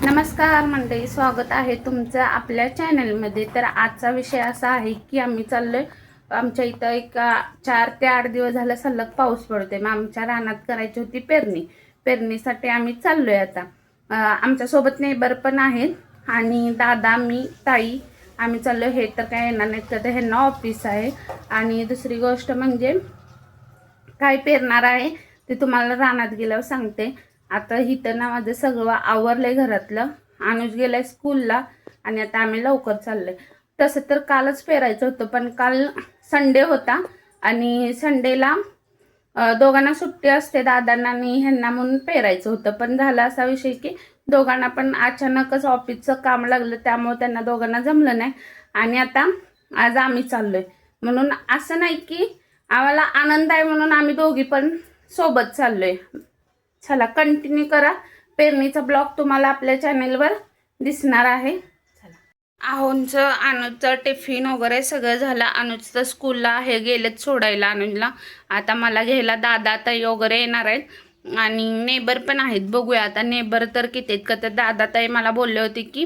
नमस्कार मंडळी, स्वागत आहे तुमचं आपल्या चॅनलमध्ये। तर आजचा विषय असा आहे की आम्ही चाललोय, आमच्या इथं एक 4 ते 8 दिवस झालं सलग पाऊस पडतोय। मग आमच्या रानात करायची होती पेरणीसाठी आम्ही चाललोय आता। आमच्या सोबत नेबर पण आहेत आणि दादा, मी, ताई आम्ही चाललोय। हे तर काय येणार नाहीत का, तर ह्यांना ऑफिस आहे। आणि दुसरी गोष्ट म्हणजे काय पेरणार आहे ते तुम्हाला रानात गेल्यावर सांगते। आता इथं ना माझं सगळं आवरलंय घरातलं, अनुज गेलाय स्कूलला आणि आता आम्ही लवकर चाललोय। तसं तर कालच पेरायचं होतं, पण काल संडे होता आणि संडेला दोघांना सुट्टी असते, दादांना आणि ह्यांना, म्हणून पेरायचं होतं। पण झाला असा विषय की दोघांना पण अचानकच ऑफिसचं काम लागलं, त्यामुळे त्यांना दोघांना जमलं नाही आणि आता आज आम्ही चाललोय। म्हणून असं नाही की आम्हाला आनंद आहे म्हणून आम्ही दोघी पण सोबत चाललोय। चला कंटिन्यू करा, पेरणीचा ब्लॉग तुम्हाला आपल्या चॅनलवर दिसणार आहे। चला, अनुजचं टिफिन वगैरे सगळं झालं। अनुजचं स्कूलला हे गेलेत सोडायला अनुजला। आता मला घ्यायला दादा, ताई वगैरे येणार आहेत आणि नेबर पण आहेत। बघूया आता नेबर तर किती आहेत का। तर दादा, ताई मला बोलले होते की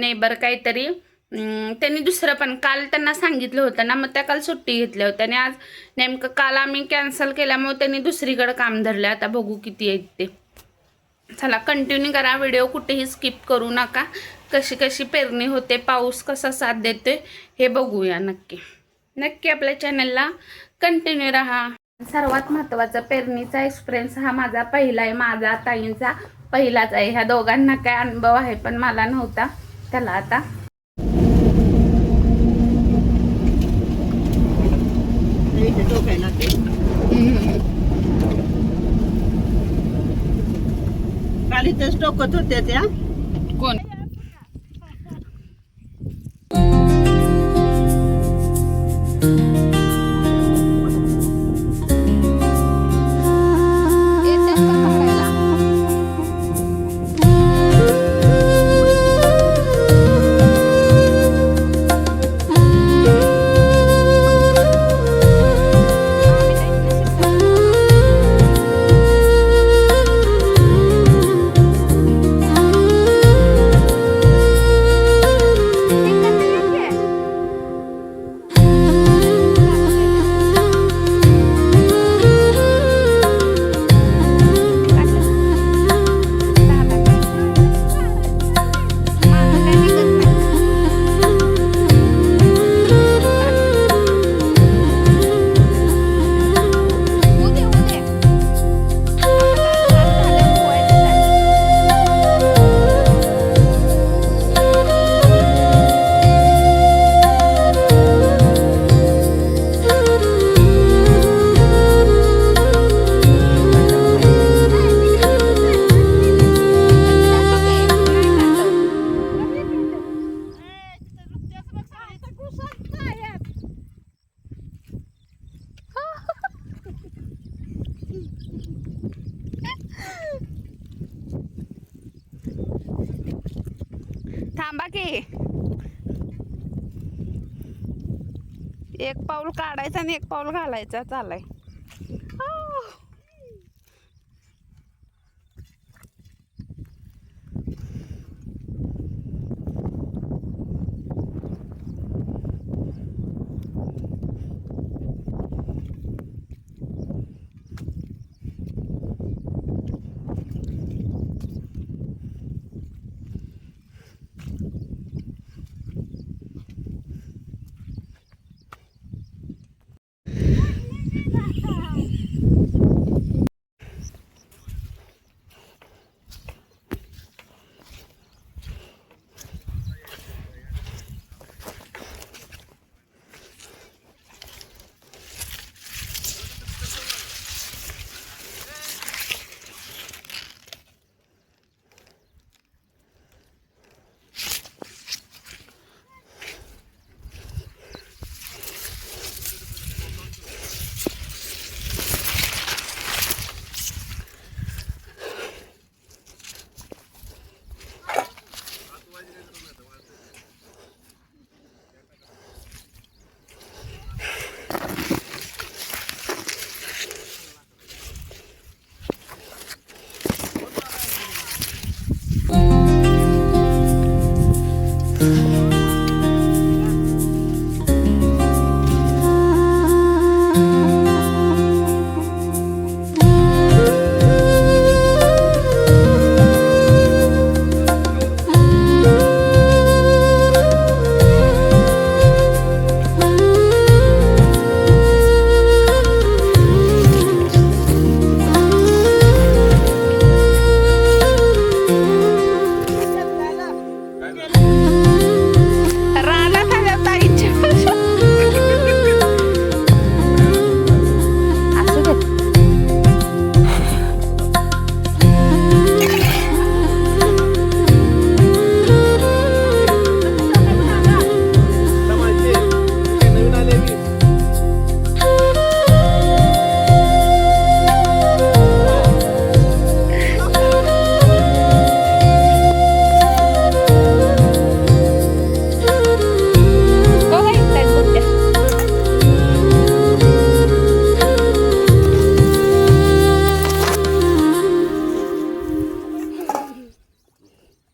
नेबर काहीतरी त्यांनी दुसरं पण काल त्यांना सांगितलं होतं ना, मग त्या काल सुट्टी घेतल्या होत्या आणि आज नेमकं काल आम्ही कॅन्सल केल्यामुळे त्यांनी दुसरीकडे काम धरलं। आता बघू किती आहेत ते। चला कंटिन्यू करा व्हिडिओ, कुठेही स्किप करू नका। कशी कशी पेरणी होते, पाऊस कसा साथ देतोय हे बघूया। नक्की आपल्या चॅनलला कंटिन्यू राहा। सर्वात महत्त्वाचा पेरणीचा एक्सपिरियन्स हा माझा पहिला आहे, माझा ताईंचा पहिलाच आहे। ह्या दोघांना काय अनुभव आहे पण मला नव्हता। चला आता खाली तेच टोकत होत्या त्या कोण थांबा की, एक पाऊल काढायचं आणि एक पाऊल घालायचं चालाय।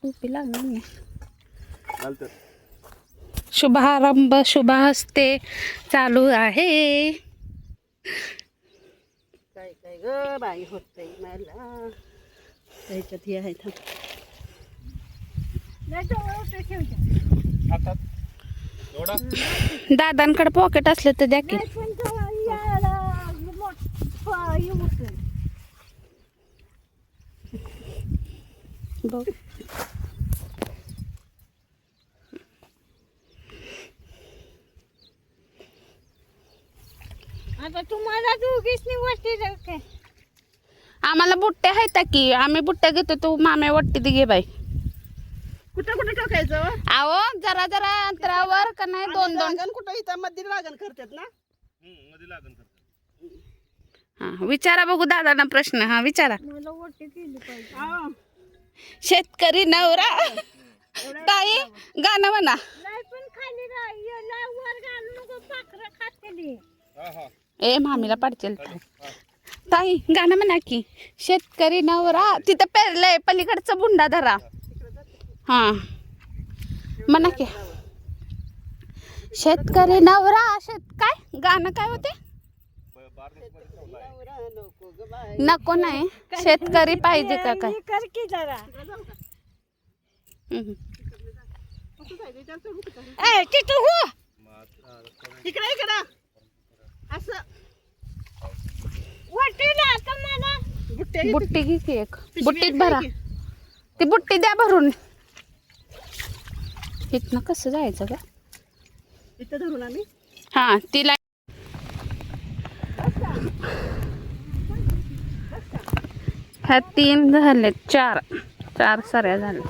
टोपी लागणार नाही. शुभारंभ शुभ हस्ते चालू आहे. काय काय ग बाई होतंय मला त्याच्यात हे आहे दादांकडे पॉकेट असले तर द्या की. बघ आता तुम्हाला दोघीसनी वरती जाऊ काय? आम्हाला बुट्ट्या आहेत की. आम्ही बुट्ट्या घेतो. तू माम्या वट्टी दे घे बाई. कुठं कुठं टाकायचं आहो जरा जरा अंतरावर का नाही. दोन दोन लागण कुठं इथं मध्ये लागण करतात ना. हा विचारा बघू दादांना प्रश्न. हा विचारा. मला वरती केली पाहिजे. हा. शेतकरी नवरा ताई गाणं म्हणा. नाही पण खाली वर घालू नको पाखरं खातेली. ए मामीला पाडचेल ताई गाणं म्हणा की. शेतकरी नवरा तिथं पेरलंय पलीकडचं बुंडा धरा. हा म्हणा की. शेतकरी नवरा काय गाणं काय होते. नको नाही शेतकरी पाहिजे का काय. कर की जरा. तिथं हो इकडे इकडं असं वरती ना आता मला बुट्टे बुट्टी घे की एक. बुट्टीत भरा. ती बुट्टी द्या भरून. इथनं कसं जायचं का. इथं धरून आम्ही हा तिला ह्या 3 झाले. 4 सऱ्या झाल्या.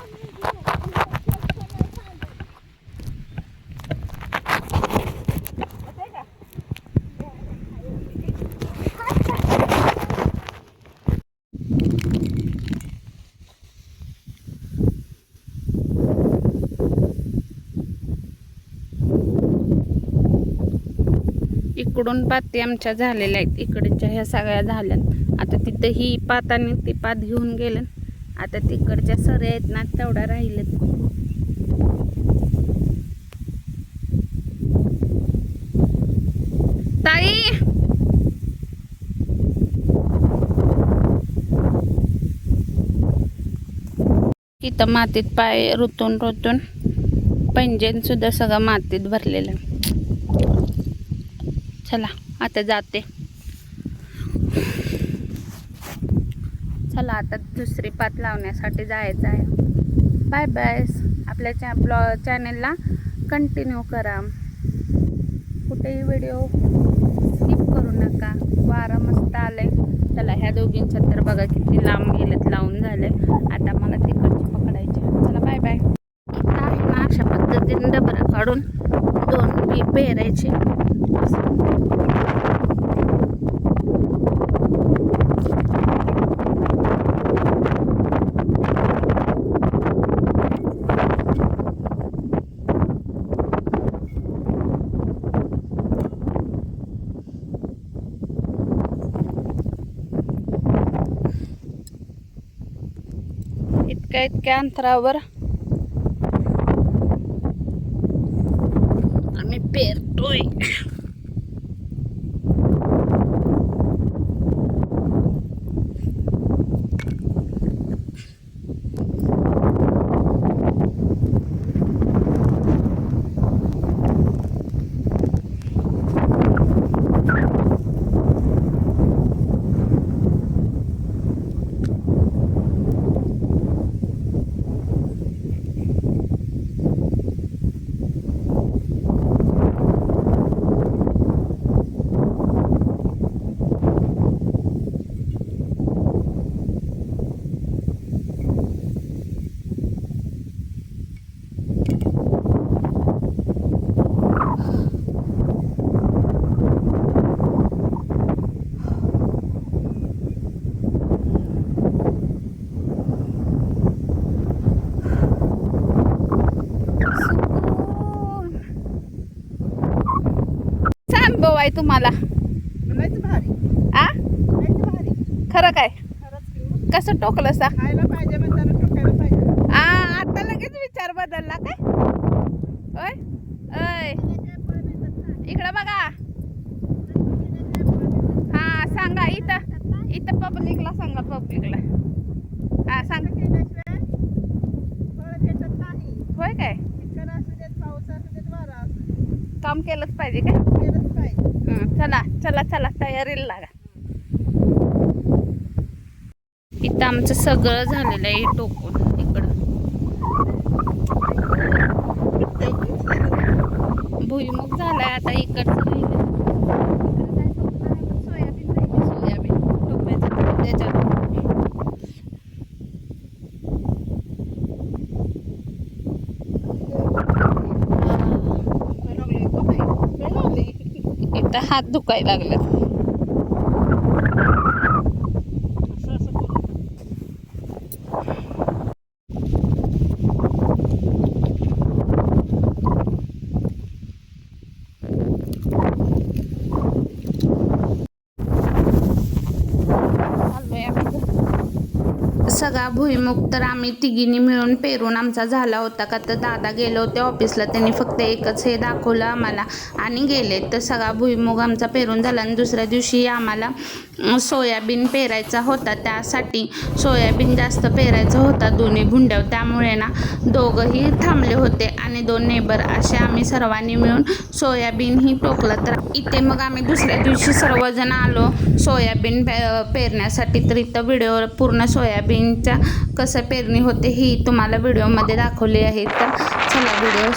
इकडून पाती आमच्या झालेल्या आहेत. इकडच्या ह्या सगळ्या झाल्या. आता तिथं ही पात आणि ती पात घेऊन गेलं. आता तिकडच्या सऱ्या आहेत ना तेवढ्या राहिलेत. ताई इथं मातीत पाय रुतून रुतून पंजेन सुद्धा सगळं मातीत भरलेलं. चला आता जाते. चला आता दुसरी पात लावण्यासाठी जायचं आहे. Bye bye. आपल्या चॅनलला कंटिन्यू करा. कुठेही व्हिडिओ स्किप करू नका. वारा मस्त आलंय. चला ह्या दोघींच्या तर बघा किती लांब गेलेत. लावून झाले. आता मला तिकडची पकडायची. चला बाय बाय. इथं आहे ना अशा पद्धतीने डबरा काढून 2 बी पेरायचे. इतक्या अंतरावर आम्ही पेरतोय. आहे तुम्हाला. लयच भारी. आ लयच भारी. खरं काय. खरंच की. कसं टोकलं सा. खायला पाहिजे म्हणताना टोकायला पाहिजे. आ काय चिखल असू देत, पाऊस असू देत, वारा असू देत, काम केलंच पाहिजे काय केलंच पाहिजे. चला चला चला तयारीला लागा. इथं आमचं सगळं झालेलं आहे टोकून इकडं. भुईमुग झालाय आता इकडचं राहिलं. सोयाबीन राहिली, सोयाबीन टोकायचं त्याच्यात. इथं हात दुखायला लागलेत. सगळा भुईमुग तर आम्ही तिघींनी मिळून पेरून आमचा झाला होता. का तर दादा गेले होते ऑफिसला, त्यांनी फक्त एकच हे दाखवलं आम्हाला आणि गेले. तर सगळा भुईमुग आमचा पेरून झाला. आणि दुसऱ्या दिवशी आम्हाला सोयाबीन पेरायचा होता. त्यासाठी सोयाबीन जास्त पेरायचा होता दोन्ही भुंड्यावर. त्यामुळे ना दोघंही थांबले होते आणि 2 नेबर असे आम्ही सर्वांनी मिळून सोयाबीनही टोकलं. तर इथे मग आम्ही दुसऱ्या दिवशी सर्वजण आलो सोयाबीन पेरण्यासाठी. तर इथं व्हिडिओ पूर्ण सोयाबीनच्या कसं पेरणी होते ही तुम्हाला व्हिडिओमध्ये दाखवली आहे. तर चला व्हिडिओ.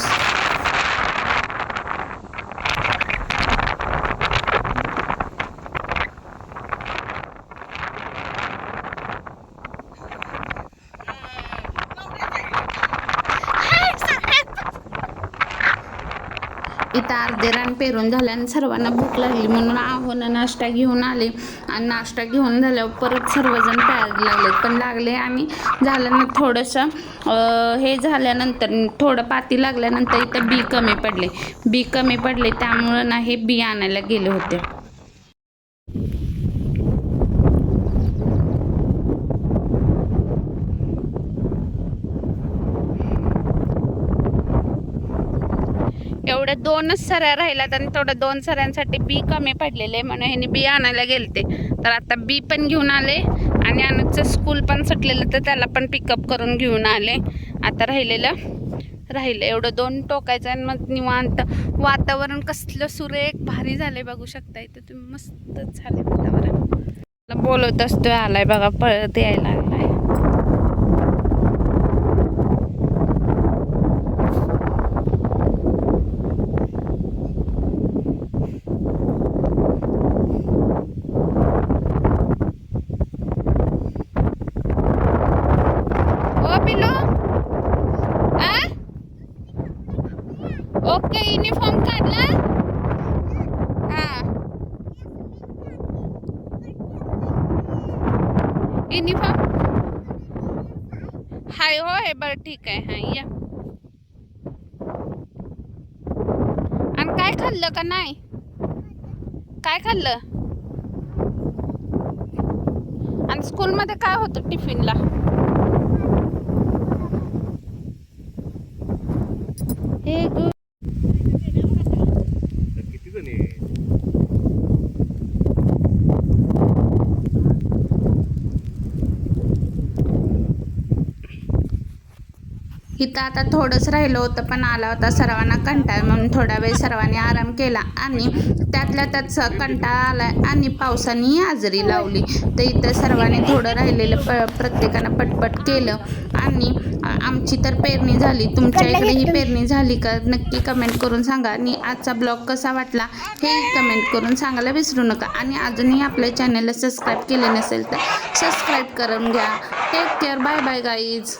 इथं अर्धे रान पेरून झाल्याने सर्वांना भूक लागली म्हणून आहोनं नाश्ता घेऊन आले. आणि नाश्ता घेऊन झाल्यावर परत सर्वजण प्यायला लागले. पण लागले आणि झालं ना थोडंसं हे झाल्यानंतर थोडं पाती लागल्यानंतर इथं बी कमी पडले. त्यामुळं ना हे बी आणायला गेले होते. एवढ्या 2च सऱ्या राहिल्यात आणि थोडं 2 सऱ्यांसाठी बी कमी पडलेले म्हणून ह्यांनी बी आणायला गेलते. तर आता बी पण घेऊन आले आणि अनुजचं स्कूल पण सुटलेलं तर त्याला पण पिकअप करून घेऊन आले. आता राहिलं एवढं 2 टोकायचं आणि मग निवांत. वातावरण कसलं सुरेख भारी झालंय बघू शकता. इथं तुम्ही मस्तच झाले वातावरण. बोलत असतोय आलाय बघा पळत यायला लागलाय. ओके युनिफॉर्म काढला. युनिफॉर्म हाय होय बरं ठीक आहे. हां या. आणि काय खाल्लं का नाही? काय खाल्लं? आणि स्कूलमध्ये काय होतं टिफिनला? हे इथं आता थोडंच राहिलं होतं पण आला होता सर्वांना कंटाळ म्हणून थोडा वेळ सर्वांनी आराम केला. आणि त्यातल्या त्यात कंटाळा आला आणि पावसाने हजेरी लावली. तर इथं सर्वांनी थोडं राहिलेलं प्रत्येकानं पटपट केलं. आणि आमची तर पेरणी झाली. तुमच्या इकडे ही पेरणी झाली का नक्की कमेंट करून सांगा. आणि आजचा ब्लॉग कसा वाटला हे कमेंट करून सांगायला विसरू नका. आणि अजूनही आपल्या चॅनलला सबस्क्राईब केले नसेल तर सबस्क्राईब करून घ्या. Take care. Bye bye guys.